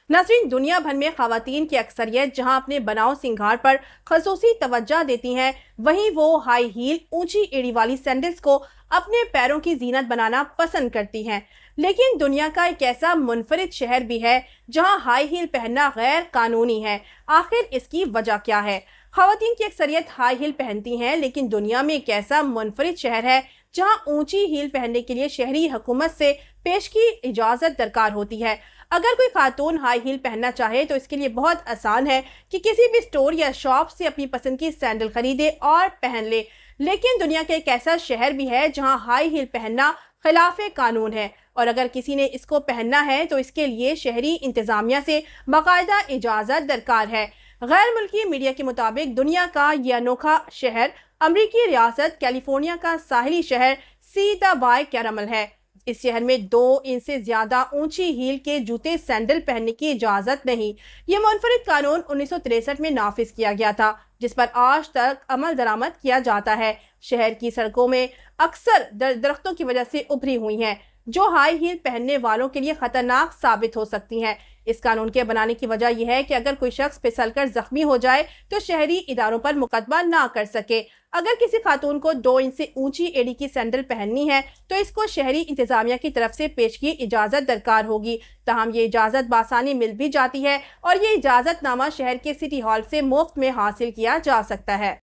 नाज़रीन, दुनिया भर में ख़वातीन की अक्सरियत जहां अपने बनाव सिंगार पर खसूसी तवज्जो देती हैं, वहीं वो हाई हील ऊंची एड़ी वाली सैंडल्स को अपने पैरों की जीनत बनाना पसंद करती हैं। लेकिन दुनिया का एक ऐसा मुनफरिद शहर भी है जहां हाई हील पहनना गैर कानूनी है। आखिर इसकी वजह क्या है? ख़वातीन की अक्सरियत हाई हील पहनती हैं, लेकिन दुनिया में एक ऐसा मुनफरिद शहर है जहां ऊंची हील पहनने के लिए शहरी हुकूमत से पेश की इजाज़त दरकार होती है। अगर कोई खातून हाई हील पहनना चाहे तो इसके लिए बहुत आसान है कि किसी भी स्टोर या शॉप से अपनी पसंद की सैंडल खरीदे और पहन ले। लेकिन दुनिया का एक ऐसा शहर भी है जहां हाई हील पहनना खिलाफे कानून है, और अगर किसी ने इसको पहनना है तो इसके लिए शहरी इंतजामिया से बाकायदा इजाज़त दरकार है। गैर मुल्की मीडिया के मुताबिक दुनिया का यह अनोखा शहर अमरीकी रियासत कैलिफोर्निया का साहिली शहर सी द बाय कैरामल है। इस शहर में 2 इंच से ज्यादा ऊंची हील के जूते सैंडल पहनने की इजाजत नहीं। ये मुनफरिद कानून 1963 में नाफिज किया गया था, जिस पर आज तक अमल दरामद किया जाता है। शहर की सड़कों में अक्सर दरख्तों की वजह से उभरी हुई हैं, जो हाई हील पहनने वालों के लिए खतरनाक साबित हो सकती हैं। इस कानून के बनाने की वजह यह है कि अगर कोई शख्स फिसलकर जख्मी हो जाए तो शहरी इदारों पर मुकदमा ना कर सके। अगर किसी खातून को 2 इंच से ऊंची एड़ी की सैंडल पहननी है तो इसको शहरी इंतजामिया की तरफ से पेश की इजाज़त दरकार होगी। तहम ये इजाज़त बासानी मिल भी जाती है और ये इजाज़तनामा शहर के सिटी हॉल से मुफ्त में हासिल किया जा सकता है।